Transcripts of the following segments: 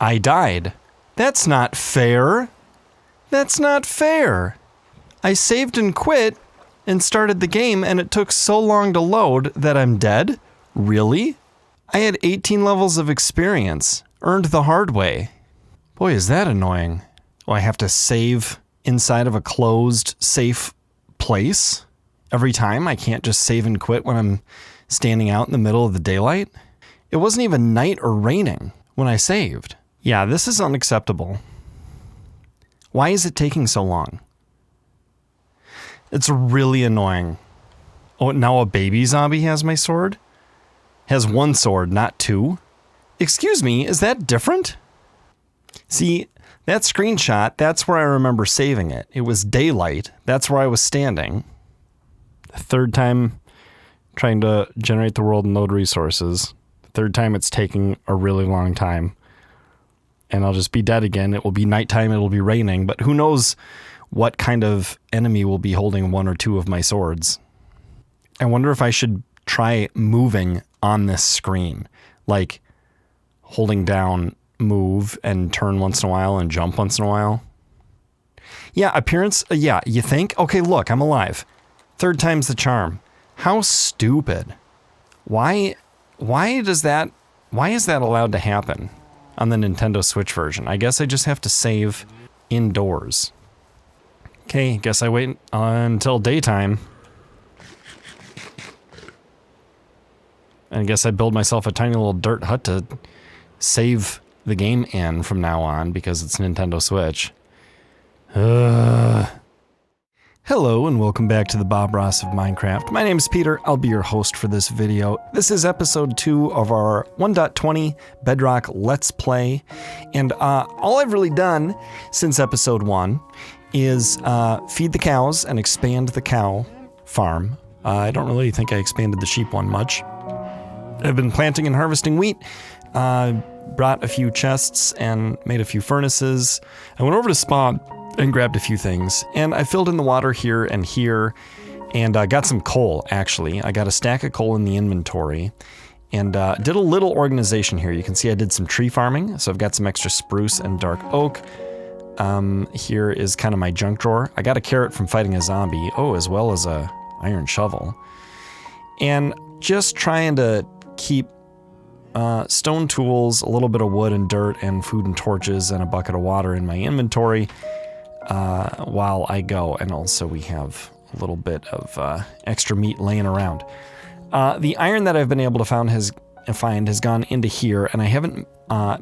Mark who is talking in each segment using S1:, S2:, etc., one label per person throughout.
S1: I died. That's not fair. That's not fair. I saved and quit and started the game, and it took so long to load that I'm dead? Really? I had 18 levels of experience, earned the hard way. Boy, is that annoying. Oh, I have to save inside of a closed, safe place every time? I can't just save and quit when I'm standing out in the middle of the daylight? It wasn't even night or raining when I saved. Yeah, this is unacceptable. Why is it taking so long? It's really annoying. Oh, now a baby zombie has my sword? Has one sword, not two? Excuse me, is that different? See, that screenshot, that's where I remember saving it. It was daylight. That's where I was standing. The third time trying to generate the world and load resources. The third time it's taking a really long time. And I'll just be dead again. It will be nighttime, it'll be raining, but who knows what kind of enemy will be holding one or two of my swords. I wonder if I should try moving on this screen, like holding down move and turn once in a while and jump once in a while. Yeah, appearance, yeah, you think? Okay, look, I'm alive. Third time's the charm. How stupid. Why is that allowed to happen on the Nintendo Switch version? I guess I just have to save indoors. Okay, guess I wait until daytime. And I guess I build myself a tiny little dirt hut to save the game in from now on because it's Nintendo Switch. Hello and welcome back to the Bob Ross of Minecraft. My name is Peter. I'll be your host for this video. This is episode 2 of our 1.20 Bedrock Let's Play. And all I've really done since episode 1 is feed the cows and expand the cow farm. I don't really think I expanded the sheep one much. I've been planting and harvesting wheat, brought a few chests and made a few furnaces. I went over to Spawn and grabbed a few things, and I filled in the water here and got some coal, actually. I got a stack of coal in the inventory, and did a little organization here. You can see I did some tree farming, so I've got some extra spruce and dark oak. Here is kind of my junk drawer. I got a carrot from fighting a zombie, as well as a iron shovel. And just trying to keep stone tools, a little bit of wood and dirt, and food and torches, and a bucket of water in my inventory while I go. And also we have a little bit of extra meat laying around. The iron that I've been able to find has gone into here, and I haven't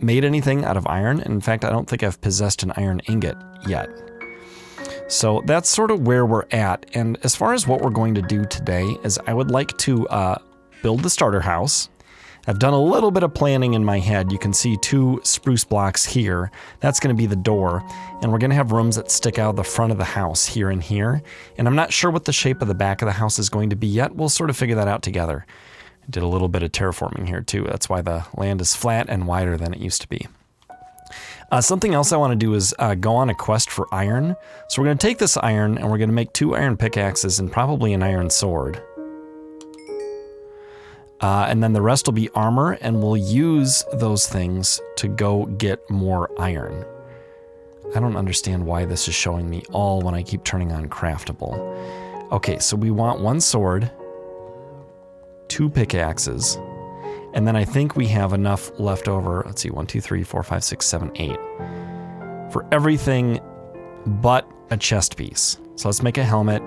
S1: made anything out of iron. In fact, I don't think I've possessed an iron ingot yet. So that's sort of where we're at. And as far as what we're going to do today is I would like to build the starter house. I've done a little bit of planning in my head. You can see 2 spruce blocks here. That's going to be the door. And we're going to have rooms that stick out the front of the house here and here. And I'm not sure what the shape of the back of the house is going to be yet. We'll sort of figure that out together. I did a little bit of terraforming here too. That's why the land is flat and wider than it used to be. Something else I want to do is go on a quest for iron. So we're going to take this iron and we're going to make 2 iron pickaxes and probably an iron sword. And then the rest will be armor, and we'll use those things to go get more iron. I don't understand why this is showing me all when I keep turning on craftable. Okay, so we want 1 sword, 2 pickaxes, and then I think we have enough left over. Let's see, 1, 2, 3, 4, 5, 6, 7, 8. For everything but a chest piece. So let's make a helmet,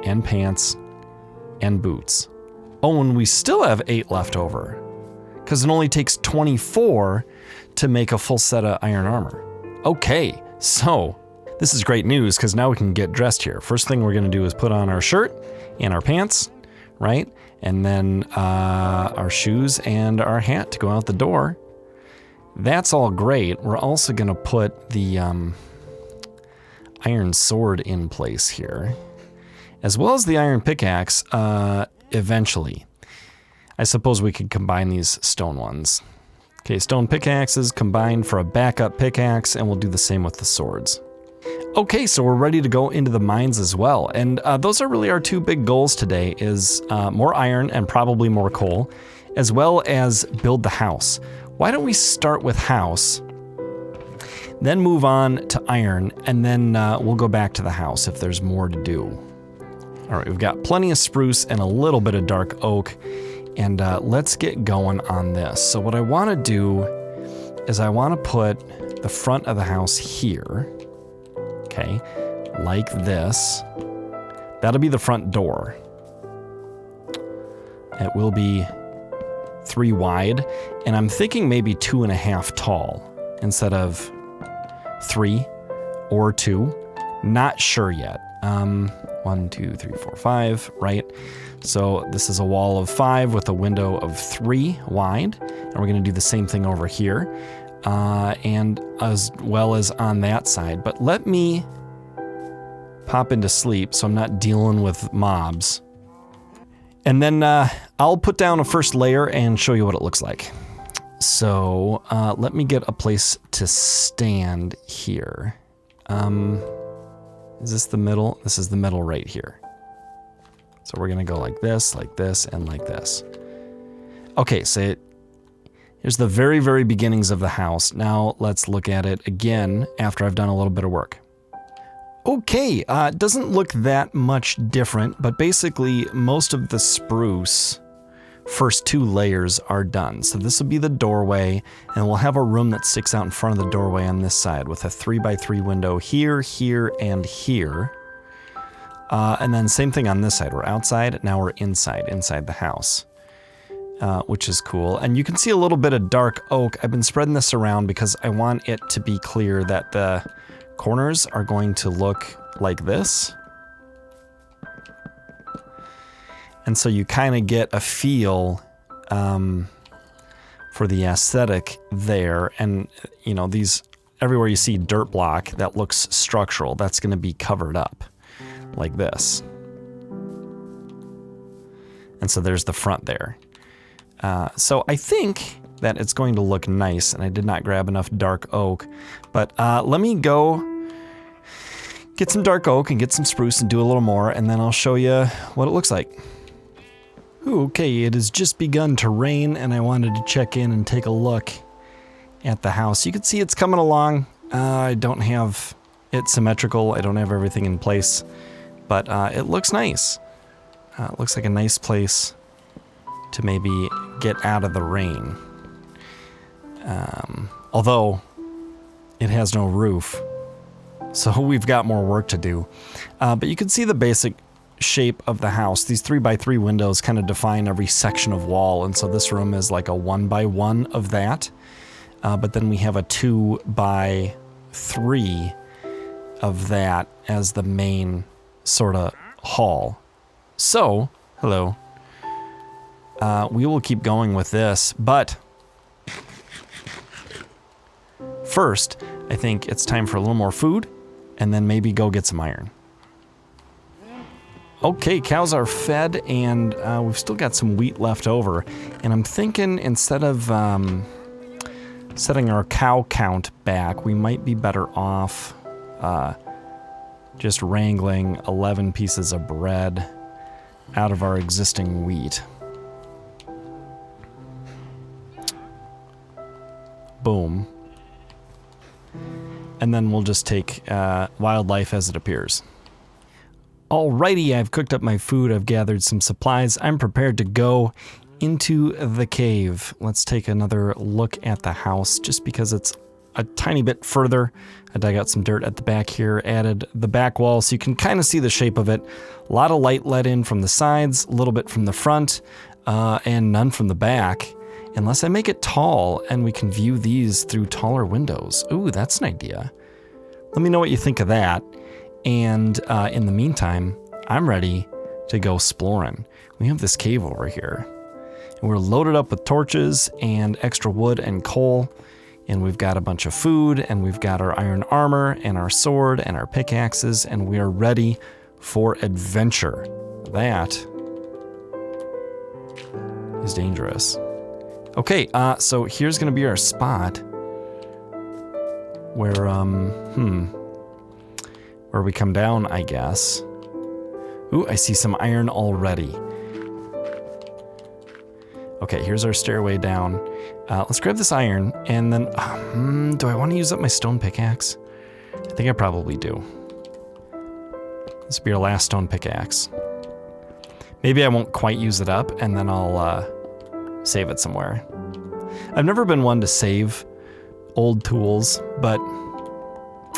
S1: and pants, and boots. Oh, and we still have 8 left over, because it only takes 24 to make a full set of iron armor. Okay, so this is great news, because now we can get dressed here. First thing we're going to do is put on our shirt and our pants, right? And then our shoes and our hat to go out the door. That's all great. We're also going to put the iron sword in place here, as well as the iron pickaxe. Eventually. I suppose we could combine these stone ones. Okay, stone pickaxes combined for a backup pickaxe, and we'll do the same with the swords. Okay, so we're ready to go into the mines as well, and those are really our 2 big goals today, is more iron and probably more coal, as well as build the house. Why don't we start with house, then move on to iron, and then we'll go back to the house if there's more to do. All right, we've got plenty of spruce and a little bit of dark oak, and let's get going on this. So what I want to do is I want to put the front of the house here, okay, like this. That'll be the front door. It will be 3 wide, and I'm thinking maybe 2.5 tall instead of 3 or 2. Not sure yet. 1, 2, 3, 4, 5, right? So this is a wall of 5 with a window of 3 wide, and we're going to do the same thing over here, and as well as on that side. But let me pop into sleep so I'm not dealing with mobs. And then I'll put down a first layer and show you what it looks like. So let me get a place to stand here. Is this the middle? This is the middle right here. So we're gonna go like this, and like this. Okay, so here's the very, very beginnings of the house. Now let's look at it again after I've done a little bit of work. Okay, it doesn't look that much different, but basically most of the spruce first 2 layers are done. So this will be the doorway, and we'll have a room that sticks out in front of the doorway on this side with a 3x3 window here, here, and here. And then same thing on this side. We're outside, now we're inside the house, which is cool. And you can see a little bit of dark oak. I've been spreading this around because I want it to be clear that the corners are going to look like this. And so you kind of get a feel for the aesthetic there. And, you know, these, everywhere you see dirt block that looks structural, that's going to be covered up like this. And so there's the front there. So I think that it's going to look nice, and I did not grab enough dark oak. But let me go get some dark oak and get some spruce and do a little more, and then I'll show you what it looks like. Ooh, okay, it has just begun to rain, and I wanted to check in and take a look at the house. You can see it's coming along. I don't have it symmetrical. I don't have everything in place, but it looks nice. It looks like a nice place to maybe get out of the rain. Although it has no roof, so we've got more work to do. But you can see the basic shape of the house. These 3x3 windows kind of define every section of wall, and so this room is like a 1x1 of that. But then we have a 2x3 of that as the main sort of hall. So, hello. We will keep going with this, but first, I think it's time for a little more food, and then maybe go get some iron. Okay, cows are fed, and we've still got some wheat left over. And I'm thinking instead of setting our cow count back, we might be better off just wrangling 11 pieces of bread out of our existing wheat. Boom. And then we'll just take wildlife as it appears. Alrighty, I've cooked up my food, I've gathered some supplies, I'm prepared to go into the cave. Let's take another look at the house, just because it's a tiny bit further. I dug out some dirt at the back here, added the back wall so you can kind of see the shape of it. A lot of light let in from the sides, a little bit from the front, and none from the back. Unless I make it tall and we can view these through taller windows. Ooh, that's an idea. Let me know what you think of that. And in the meantime, I'm ready to go exploring. We have this cave over here, and we're loaded up with torches and extra wood and coal, and we've got a bunch of food, and we've got our iron armor and our sword and our pickaxes, and we are ready for adventure. That is dangerous. Okay, so here's gonna be our spot where, where we come down, I guess. Ooh, I see some iron already. Okay, here's our stairway down. Let's grab this iron, and then... do I want to use up my stone pickaxe? I think I probably do. This will be our last stone pickaxe. Maybe I won't quite use it up, and then I'll save it somewhere. I've never been one to save old tools, but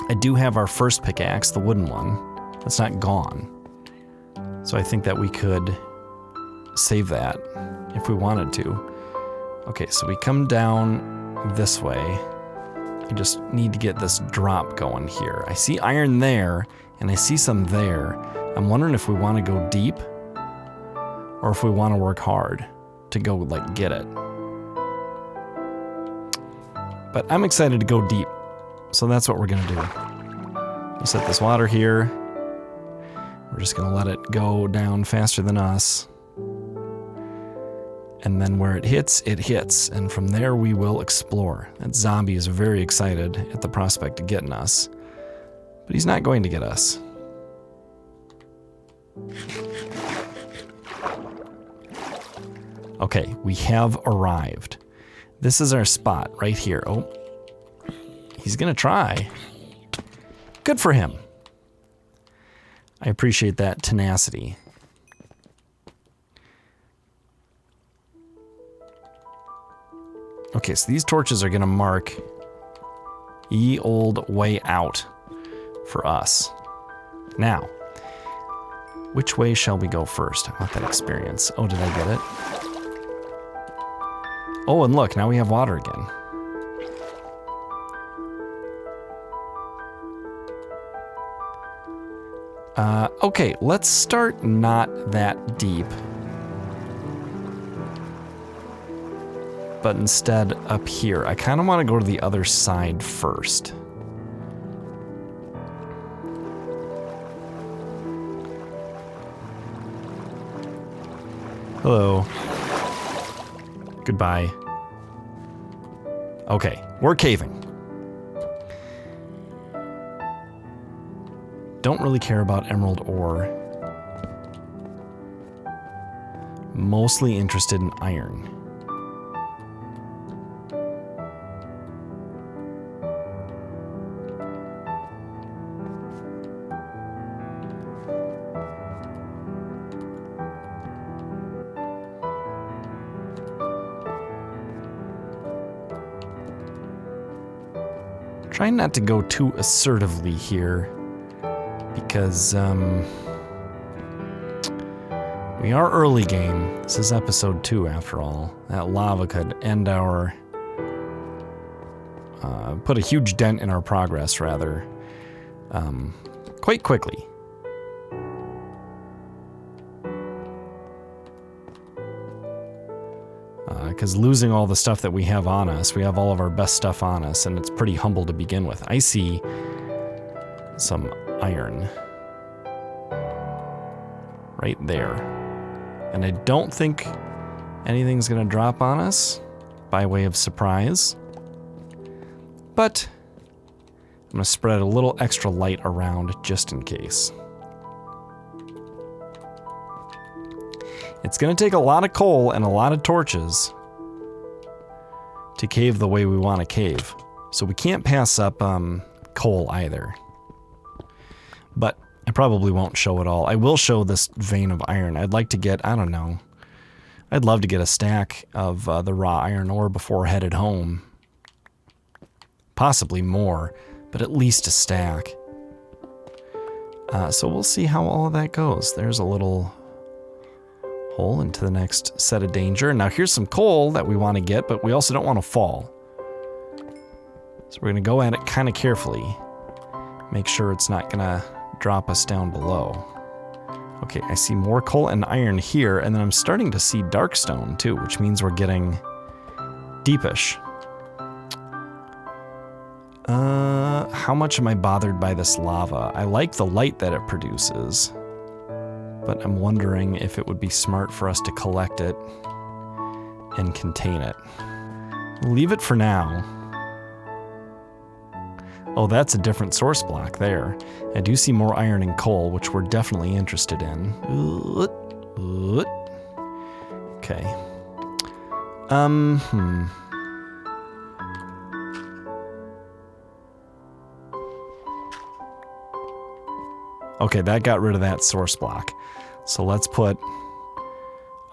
S1: I do have our first pickaxe, the wooden one. It's not gone. So I think that we could save that if we wanted to. Okay, so we come down this way. I just need to get this drop going here. I see iron there, and I see some there. I'm wondering if we want to go deep, or if we want to work hard to go, like, get it. But I'm excited to go deep, so that's what we're gonna do. We set this water here. We're just gonna let it go down faster than us. And then where it hits, and from there we will explore. That zombie is very excited at the prospect of getting us, but he's not going to get us. Okay, we have arrived. This is our spot right here. Oh, he's gonna try. Good for him. I appreciate that tenacity. Okay, so these torches are gonna mark ye old way out for us. Now, which way shall we go first? I want that experience. Oh, did I get it? Oh, and look, now we have water again. Okay, let's start not that deep, but instead up here. I kind of want to go to the other side first. Hello. Goodbye. Okay, we're caving. Don't really care about emerald ore. Mostly interested in iron. Trying not to go too assertively here, because we are early game. This is episode 2 after all. That lava could end our, put a huge dent in our progress rather, quite quickly. Because losing all the stuff that we have on us, we have all of our best stuff on us, and it's pretty humble to begin with. I see some iron right there, and I don't think anything's gonna drop on us by way of surprise, but I'm gonna spread a little extra light around just in case. It's gonna take a lot of coal and a lot of torches to cave the way we want to cave, so we can't pass up coal either. But I probably won't show it all. I will show this vein of iron. I'd like to get, I don't know, I'd love to get a stack of the raw iron ore before headed home. Possibly more, but at least a stack. So we'll see how all of that goes. There's a little hole into the next set of danger. Now here's some coal that we want to get, but we also don't want to fall. So we're going to go at it kind of carefully. Make sure it's not going to drop us down below. Okay, I see more coal and iron here, and then I'm starting to see dark stone too, which means we're getting deepish. How much am I bothered by this lava? I like the light that it produces, but I'm wondering if it would be smart for us to collect it and contain it. Leave it for now. Oh, that's a different source block there. I do see more iron and coal, which we're definitely interested in. Okay. Okay, that got rid of that source block. So let's put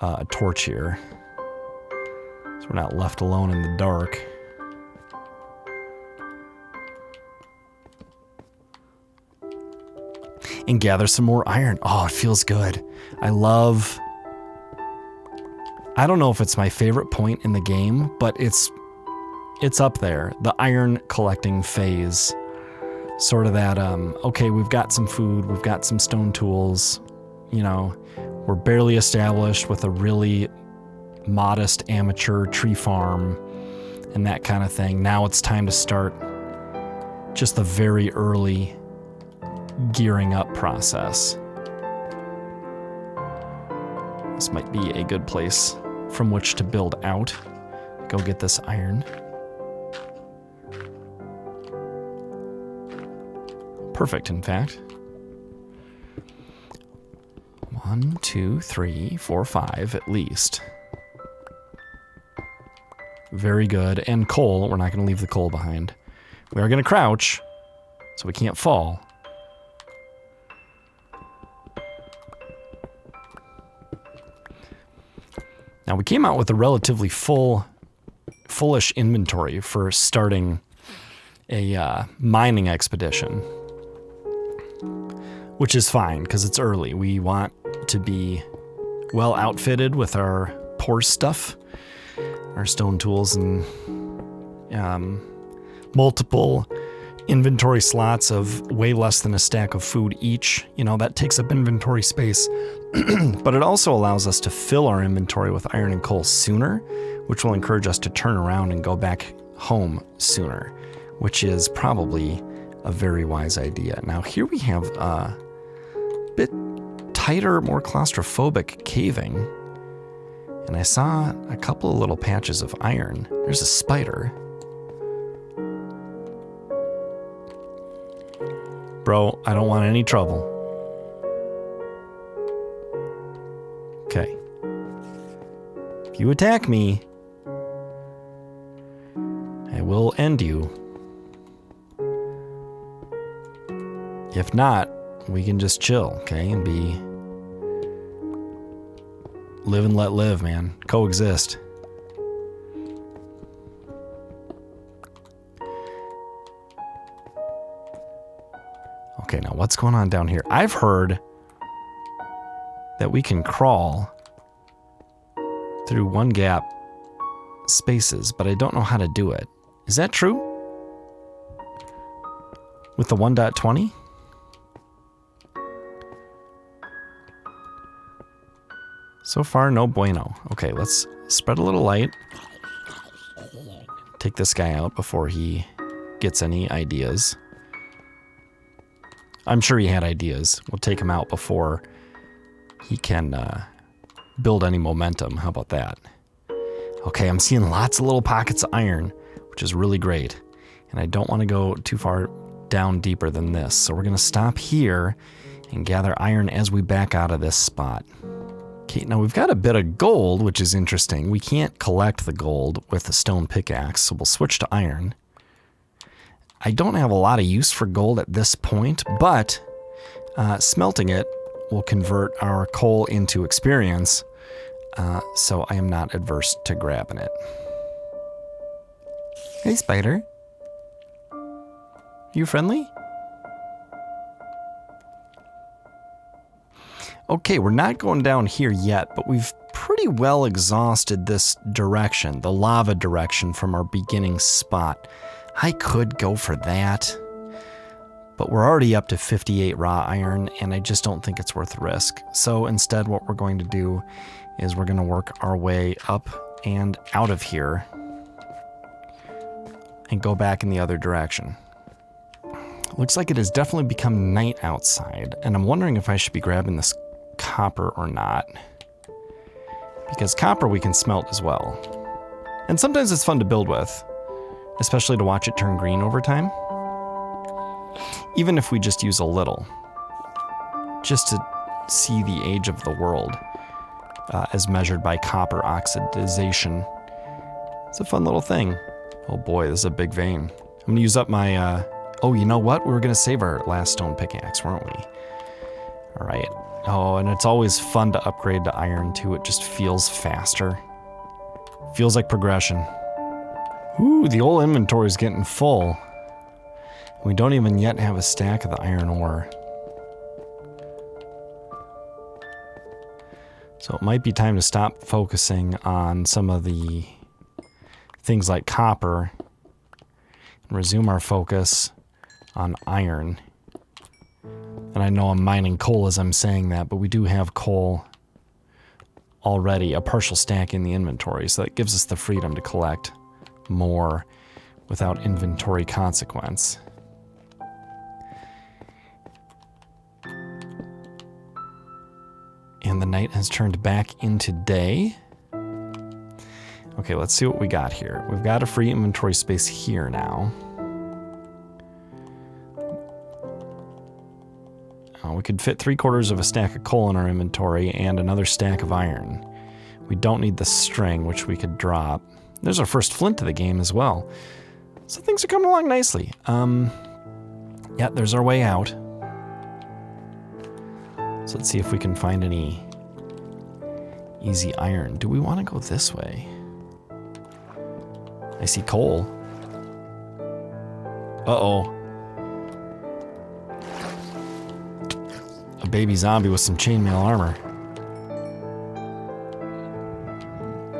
S1: a torch here, so we're not left alone in the dark. And gather some more iron. Oh, it feels good. I don't know if it's my favorite point in the game, but it's up there. The iron collecting phase. Sort of that, okay, we've got some food, we've got some stone tools, you know, we're barely established with a really modest amateur tree farm and that kind of thing. Now it's time to start just the very early gearing up process. This might be a good place from which to build out. Go get this iron. Perfect, in fact. 1, 2, 3, 4, 5 at least. Very good. And coal, we're not going to leave the coal behind. We are going to crouch, so we can't fall. Now, we came out with a relatively fullish inventory for starting a mining expedition. Which is fine, because it's early. We want to be well outfitted with our pore stuff, our stone tools, and multiple inventory slots of way less than a stack of food each. You know, that takes up inventory space. But it also allows us to fill our inventory with iron and coal sooner, which will encourage us to turn around and go back home sooner, which is probably a very wise idea. Now, here we have a bit tighter, more claustrophobic caving. And I saw a couple of little patches of iron. There's a spider. Bro, I don't want any trouble. Okay. If you attack me, I will end you. If not, we can just chill, okay, and be live and let live, man. Coexist. Okay, now what's going on down here? I've heard that we can crawl through one gap spaces, but I don't know how to do it. Is that true? With the 1.20? So far, no bueno. Okay, let's spread a little light. Take this guy out before he gets any ideas. I'm sure he had ideas. We'll take him out before he can build any momentum. How about that? Okay, I'm seeing lots of little pockets of iron, which is really great. And I don't want to go too far down deeper than this. So we're going to stop here and gather iron as we back out of this spot. Okay, now we've got a bit of gold, which is interesting. We can't collect the gold with a stone pickaxe, so we'll switch to iron. I don't have a lot of use for gold at this point, but smelting it will convert our coal into experience, so I am not adverse to grabbing it. Hey, spider. You friendly? Okay, we're not going down here yet, but we've pretty well exhausted this direction, the lava direction from our beginning spot. I could go for that, but we're already up to 58 raw iron, and I just don't think it's worth the risk. So instead, what we're going to do is we're going to work our way up and out of here and go back in the other direction. Looks like it has definitely become night outside, and I'm wondering if I should be grabbing this copper or not. Because copper we can smelt as well. And sometimes it's fun to build with, especially to watch it turn green over time. Even if we just use a little. Just to see the age of the world as measured by copper oxidization It's a fun little thing. Oh boy, this is a big vein. I'm gonna use up my, oh, you know what? We were gonna save our last stone pickaxe, weren't we? All right. Oh, and it's always fun to upgrade to iron too. It just feels faster. Feels like progression. Ooh, the old inventory is getting full. We don't even yet have a stack of the iron ore. So it might be time to stop focusing on some of the things like copper and resume our focus on iron. And I know I'm mining coal as I'm saying that, but we do have coal already, a partial stack in the inventory, so that gives us the freedom to collect more without inventory consequence. And the night has turned back into day. Okay, let's see what we got here. We've got a free inventory space here now. We could fit 3/4 of a stack of coal in our inventory and another stack of iron. We don't need the string, which we could drop. There's our first flint of the game as well. So things are coming along nicely. Yeah, there's our way out. So let's see if we can find any easy iron. Do we want to go this way? I see coal. Uh-oh. A baby zombie with some chainmail armor.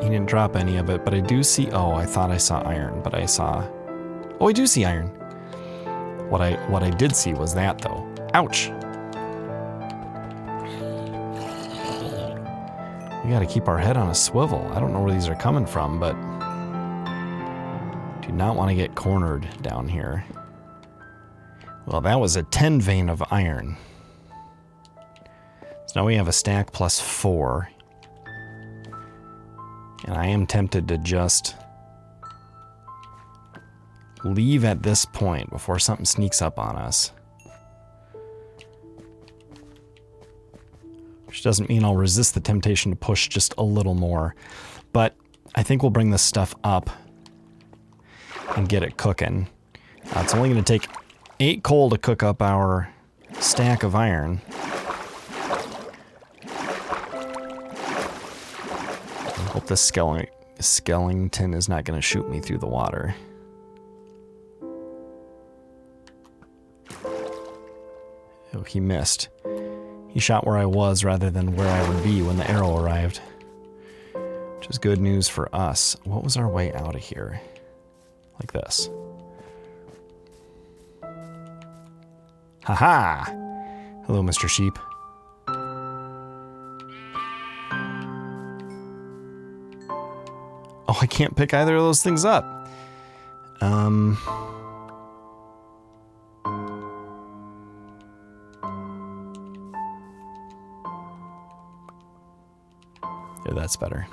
S1: He didn't drop any of it, but I do see... Oh, I thought I saw iron, but I saw... Oh, I do see iron. What I did see was that, though. Ouch! We gotta keep our head on a swivel. I don't know where these are coming from, but... do not want to get cornered down here. Well, that was a 10 vein of iron. So now we have a stack plus 4. And I am tempted to just leave at this point before something sneaks up on us. Which doesn't mean I'll resist the temptation to push just a little more. But I think we'll bring this stuff up and get it cooking. It's only going to take 8 coal to cook up our stack of iron. I hope this skeleton is not going to shoot me through the water. Oh, he missed. He shot where I was rather than where I would be when the arrow arrived. Which is good news for us. What was our way out of here? Like this. Haha! Hello, Mr. Sheep. Oh, I can't pick either of those things up. Yeah, that's better.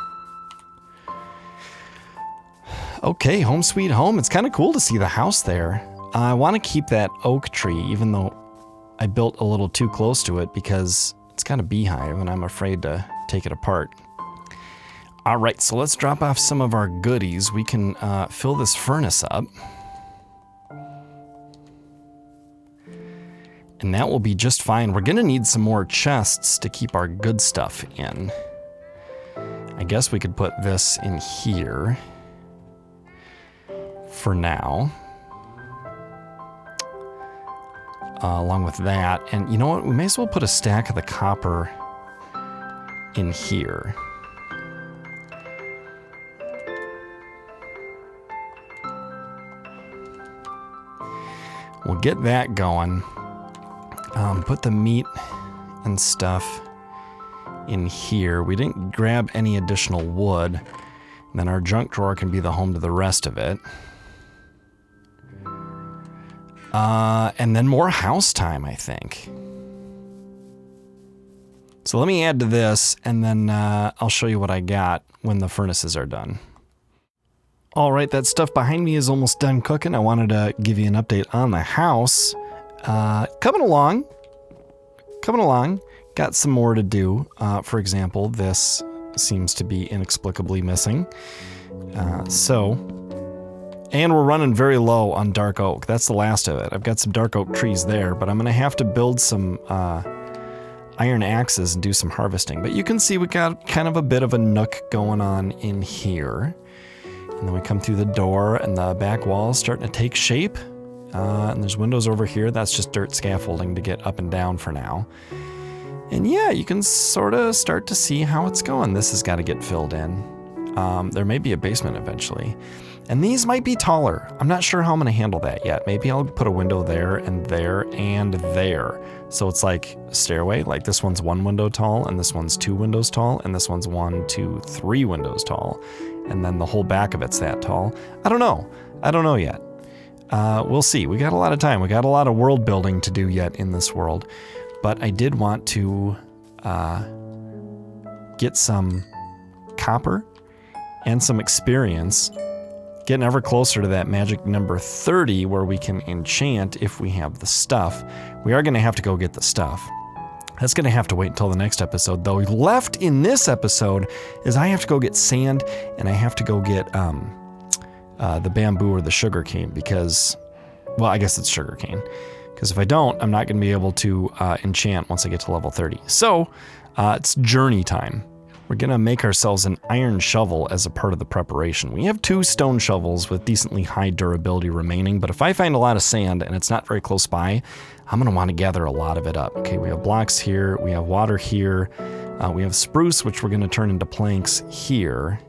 S1: Okay, home sweet home. It's kind of cool to see the house there. I want to keep that oak tree, even though I built a little too close to it because it's got a beehive and I'm afraid to take it apart. All right, so let's drop off some of our goodies. We can fill this furnace up. And that will be just fine. We're gonna need some more chests to keep our good stuff in. I guess we could put this in here for now. Along with that. And you know what? We may as well put a stack of the copper in here. We'll get that going. Put the meat and stuff in here. We didn't grab any additional wood. And then our junk drawer can be the home to the rest of it. And then more house time, I think. So let me add to this, and then I'll show you what I got when the furnaces are done. All right, that stuff behind me is almost done cooking. I wanted to give you an update on the house. Coming along. Got some more to do. For example, this seems to be inexplicably missing. And we're running very low on dark oak. That's the last of it. I've got some dark oak trees there, but I'm going to have to build some iron axes and do some harvesting. But you can see we got kind of a bit of a nook going on in here. And then we come through the door and the back wall is starting to take shape. And there's windows over here. That's just dirt scaffolding to get up and down for now. And yeah, you can sort of start to see how it's going. This has got to get filled in. There may be a basement eventually. And these might be taller. I'm not sure how I'm going to handle that yet. Maybe I'll put a window there and there and there. So it's like a stairway. Like this one's 1 window tall, and this one's 2 windows tall, and this one's 1, 2, 3 windows tall. And then the whole back of it's that tall. I don't know. I don't know yet. We'll see. We got a lot of time. We got a lot of world building to do yet in this world. But I did want to get some copper and some experience, getting ever closer to that magic number 30 where we can enchant if we have the stuff. We are going to have to go get the stuff. That's going to have to wait until the next episode, though. Left in this episode is I have to go get sand and I have to go get the bamboo or the sugar cane because, well, I guess it's sugar cane. Because if I don't, I'm not going to be able to enchant once I get to level 30. So it's journey time. We're going to make ourselves an iron shovel as a part of the preparation. We have 2 stone shovels with decently high durability remaining, but if I find a lot of sand and it's not very close by, I'm going to want to gather a lot of it up. Okay, we have blocks here, we have water here, we have spruce, which we're going to turn into planks here.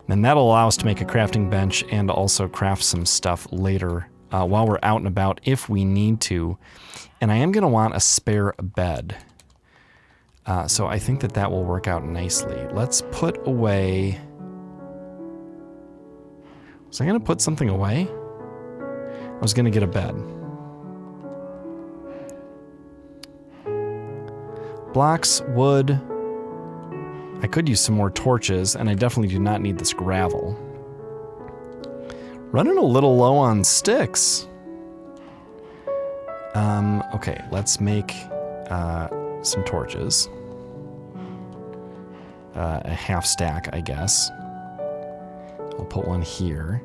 S1: And that'll allow us to make a crafting bench and also craft some stuff later while we're out and about if we need to. And I am going to want a spare bed. So I think that will work out nicely. Let's put away... Was I going to put something away? I was going to get a bed. Blocks, wood. I could use some more torches, and I definitely do not need this gravel. Running a little low on sticks. Okay, let's make some torches. A half stack, I guess. We'll put one here.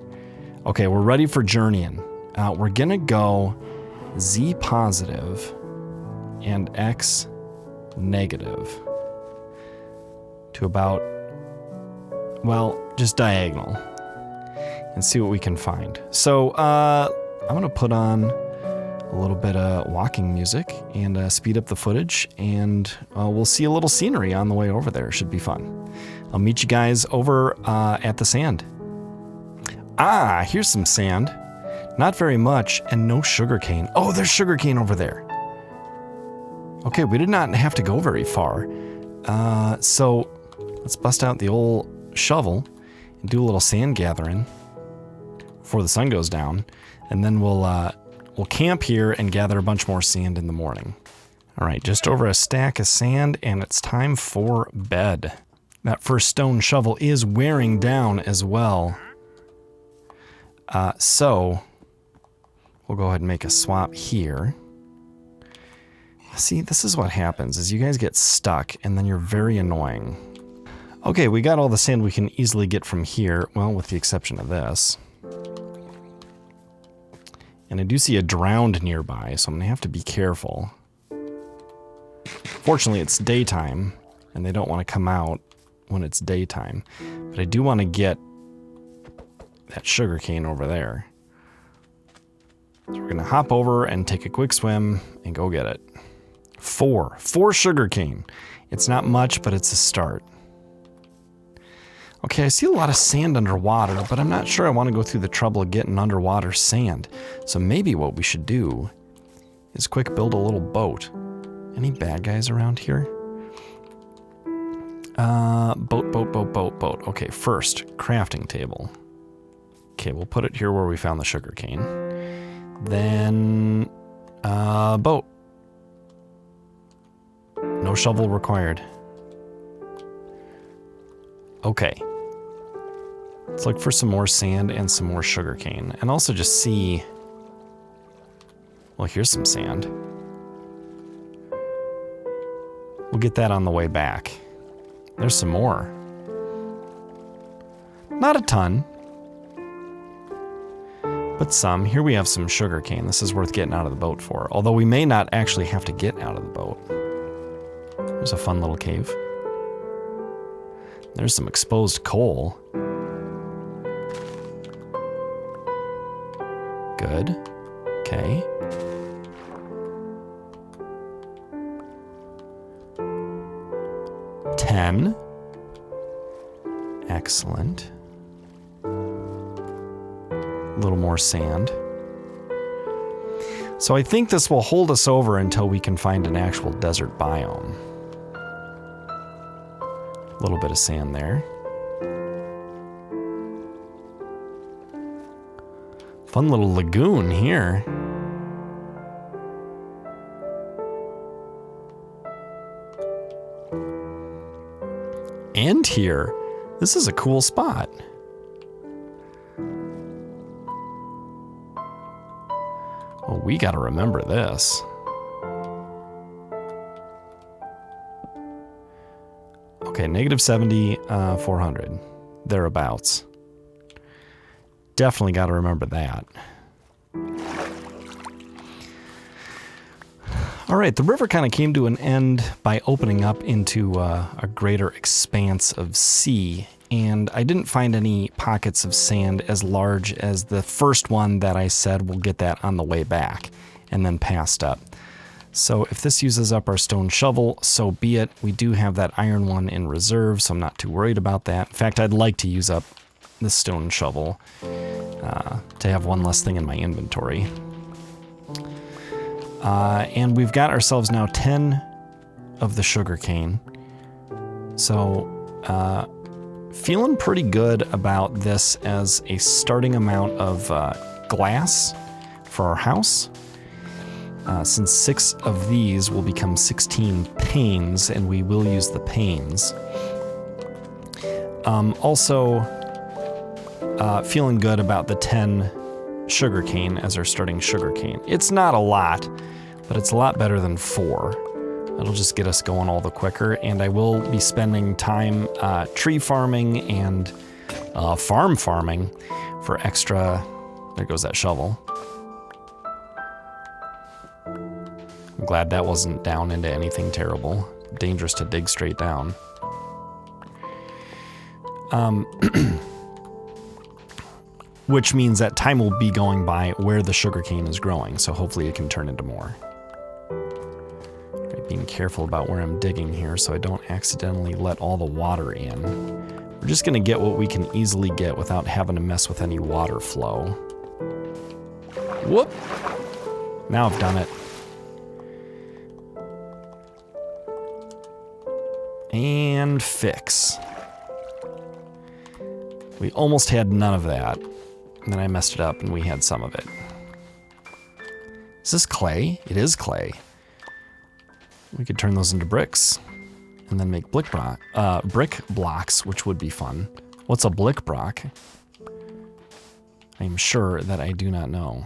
S1: Okay, we're ready for journeying. We're gonna go Z positive and X negative to about, well, just diagonal and see what we can find. So I'm gonna put on a little bit of walking music and speed up the footage, and we'll see a little scenery on the way over there. Should be fun. I'll meet you guys over at the sand. Ah, here's some sand. Not very much, and no sugarcane. Oh, there's sugarcane over there. Okay, we did not have to go very far. So let's bust out the old shovel and do a little sand gathering before the sun goes down, and then we'll camp here and gather a bunch more sand in the morning. All right, just over a stack of sand, and it's time for bed. That first stone shovel is wearing down as well. So we'll go ahead and make a swap here. See, this is what happens, is you guys get stuck, and then you're very annoying. Okay, we got all the sand we can easily get from here, well, with the exception of this. And I do see a drowned nearby, so I'm going to have to be careful. Fortunately, it's daytime, and they don't want to come out when it's daytime. But I do want to get that sugarcane over there. So we're going to hop over and take a quick swim and go get it. 4 sugarcane. It's not much, but it's a start. Okay, I see a lot of sand underwater, but I'm not sure I want to go through the trouble of getting underwater sand. So maybe what we should do is quick build a little boat. Any bad guys around here? Boat. Okay, first, crafting table. Okay, we'll put it here where we found the sugarcane. Then, boat. No shovel required. Okay. Let's look for some more sand and some more sugarcane. And also just see... Well, here's some sand. We'll get that on the way back. There's some more. Not a ton, but some. Here we have some sugarcane. This is worth getting out of the boat for, although we may not actually have to get out of the boat. There's a fun little cave. There's some exposed coal. Good. Okay. $10. Excellent. A little more sand. So I think this will hold us over until we can find an actual desert biome. A little bit of sand there. Fun little lagoon here. And here. This is a cool spot. Oh, we gotta remember this. Okay, -70, 400. Thereabouts. Definitely gotta remember that. All right, the river kind of came to an end by opening up into a greater expanse of sea, and I didn't find any pockets of sand as large as the first one that I said we'll get that on the way back, and then passed up. So if this uses up our stone shovel, so be it. We do have that iron one in reserve, so I'm not too worried about that. In fact, I'd like to use up this stone shovel to have one less thing in my inventory. And we've got ourselves now 10 of the sugarcane. So, feeling pretty good about this as a starting amount of glass for our house. Since 6 of these will become 16 panes, and we will use the panes. Also, feeling good about the 10 sugarcane as our starting sugarcane. It's not a lot, but it's a lot better than 4. It'll just get us going all the quicker, and I will be spending time tree farming and farm farming for extra. There goes that shovel. I'm glad that wasn't down into anything terrible. Dangerous to dig straight down. Which means that time will be going by where the sugarcane is growing, so hopefully it can turn into more. Right, being careful about where I'm digging here so I don't accidentally let all the water in. We're just gonna get what we can easily get without having to mess with any water flow. Whoop! Now I've done it. And fix. We almost had none of that. And then I messed it up and we had some of it. Is this clay? It is clay. We could turn those into bricks and then make brick blocks, which would be fun. What's a brick block? I am sure that I do not know.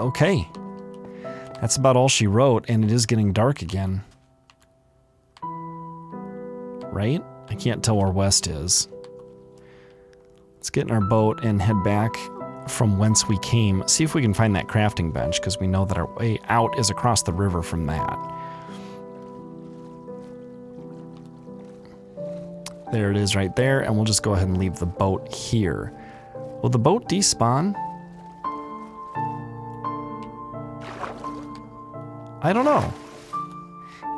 S1: Okay. That's about all she wrote, and it is getting dark again. Right? I can't tell where west is. Let's get in our boat and head back from whence we came. See if we can find that crafting bench, because we know that our way out is across the river from that. There it is right there, and we'll just go ahead and leave the boat here. Will the boat despawn? I don't know.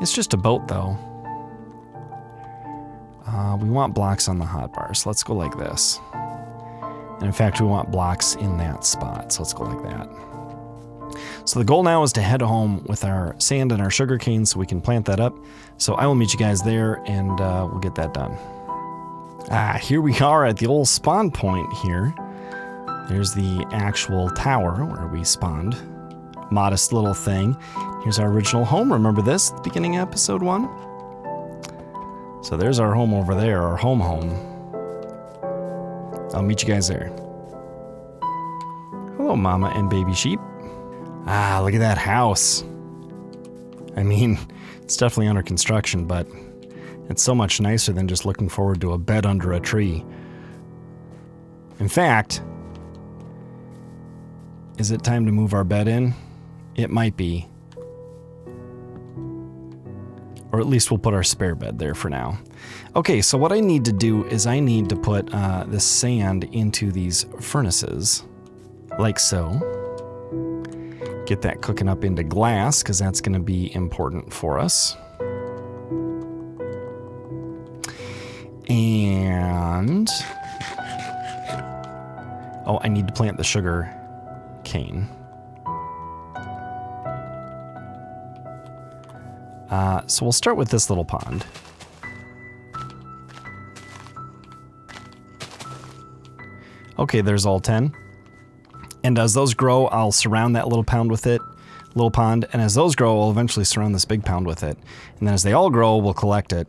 S1: It's just a boat, though. We want blocks on the hotbar, so let's go like this. And in fact, we want blocks in that spot, so let's go like that. So the goal now is to head home with our sand and our sugarcane so we can plant that up. So I will meet you guys there, and we'll get that done. Here we are at the old spawn point here. There's the actual tower where we spawned. Modest little thing. Here's our original home. Remember this at the beginning of episode 1? So there's our home over there, our home. I'll meet you guys there. Hello, mama and baby sheep. Look at that house. I mean, it's definitely under construction, but it's so much nicer than just looking forward to a bed under a tree. In fact, is it time to move our bed in? It might be. Or at least we'll put our spare bed there for now. Okay, so what I need to do is I need to put this sand into these furnaces, like so. Get that cooking up into glass, because that's going to be important for us. And... oh, I need to plant the sugar cane. So we'll start with this little pond. Okay, there's all 10. And as those grow, I'll surround that little pond with it, and as those grow, I'll eventually surround this big pond with it. And then as they all grow, we'll collect it,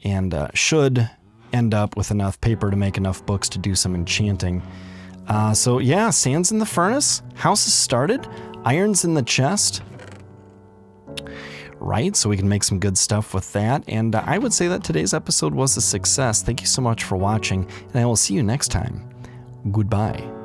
S1: and should end up with enough paper to make enough books to do some enchanting. So yeah, sand's in the furnace, house is started, iron's in the chest. Right, so we can make some good stuff with that, and I would say that today's episode was a success. Thank you so much for watching, and I will see you next time. Goodbye.